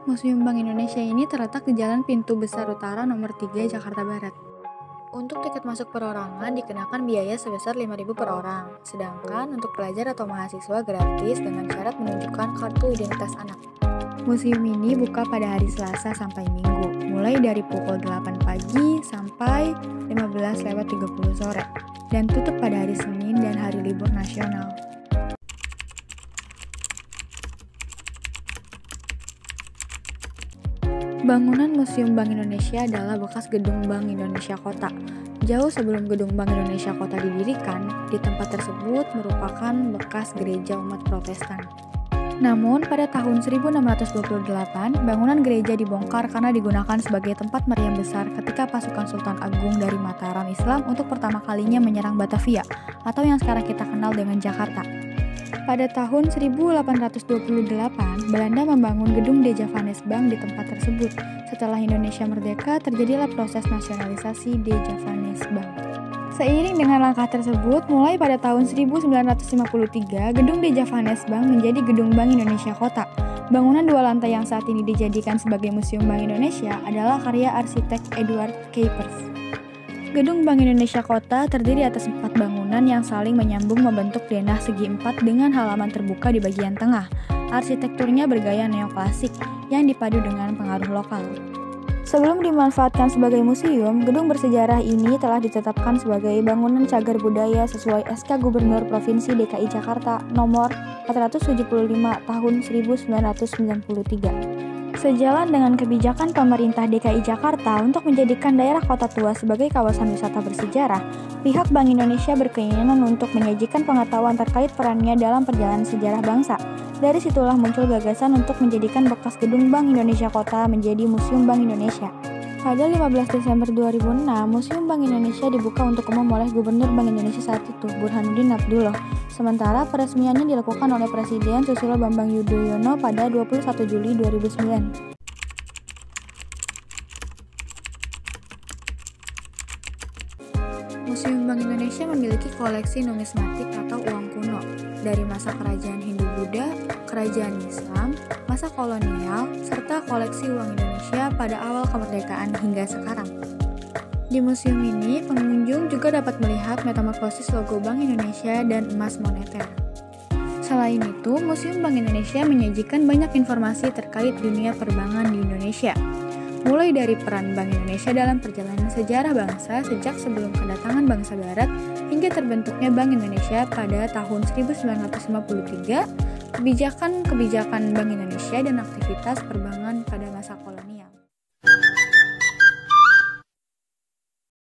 Museum Bank Indonesia ini terletak di Jalan Pintu Besar Utara nomor 3 Jakarta Barat. Untuk tiket masuk perorangan dikenakan biaya sebesar Rp5.000 per orang, sedangkan untuk pelajar atau mahasiswa gratis dengan syarat menunjukkan kartu identitas anak. Museum ini buka pada hari Selasa sampai Minggu, mulai dari pukul 8 pagi sampai 15:30 sore, dan tutup pada hari Senin dan hari libur nasional. Bangunan Museum Bank Indonesia adalah bekas gedung Bank Indonesia Kota. Jauh sebelum gedung Bank Indonesia Kota didirikan, di tempat tersebut merupakan bekas gereja umat Protestan. Namun, pada tahun 1628, bangunan gereja dibongkar karena digunakan sebagai tempat meriam besar ketika pasukan Sultan Agung dari Mataram Islam untuk pertama kalinya menyerang Batavia, atau yang sekarang kita kenal dengan Jakarta. Pada tahun 1828, Belanda membangun gedung De Javanes Bank di tempat tersebut. Setelah Indonesia merdeka, terjadilah proses nasionalisasi De Javanes Bank. Seiring dengan langkah tersebut, mulai pada tahun 1953, gedung De Javanes Bank menjadi gedung Bank Indonesia Kota. Bangunan dua lantai yang saat ini dijadikan sebagai Museum Bank Indonesia adalah karya arsitek Edward Kuipers. Gedung Bank Indonesia Kota terdiri atas 4 bangunan yang saling menyambung membentuk denah segi 4 dengan halaman terbuka di bagian tengah. Arsitekturnya bergaya neoklasik yang dipadu dengan pengaruh lokal. Sebelum dimanfaatkan sebagai museum, gedung bersejarah ini telah ditetapkan sebagai bangunan cagar budaya sesuai SK Gubernur Provinsi DKI Jakarta nomor 475 tahun 1993. Sejalan dengan kebijakan pemerintah DKI Jakarta untuk menjadikan daerah kota tua sebagai kawasan wisata bersejarah, pihak Bank Indonesia berkeinginan untuk menyajikan pengetahuan terkait perannya dalam perjalanan sejarah bangsa. Dari situlah muncul gagasan untuk menjadikan bekas gedung Bank Indonesia Kota menjadi Museum Bank Indonesia. Pada 15 Desember 2006, Museum Bank Indonesia dibuka untuk umum oleh Gubernur Bank Indonesia saat itu, Burhanuddin Abdullah. Sementara peresmiannya dilakukan oleh Presiden Susilo Bambang Yudhoyono pada 21 Juli 2009. Museum Bank Indonesia memiliki koleksi numismatik atau uang kuno dari masa kerajaan Hindu-Buddha, kerajaan Islam, masa kolonial, serta koleksi uang Indonesia pada awal kemerdekaan hingga sekarang. Di museum ini, pengunjung juga dapat melihat metamorfosis logo Bank Indonesia dan emas moneter. Selain itu, Museum Bank Indonesia menyajikan banyak informasi terkait dunia perbankan di Indonesia. Mulai dari peran Bank Indonesia dalam perjalanan sejarah bangsa sejak sebelum kedatangan bangsa Barat hingga terbentuknya Bank Indonesia pada tahun 1953, kebijakan-kebijakan Bank Indonesia dan aktivitas perbankan pada masa kolonial.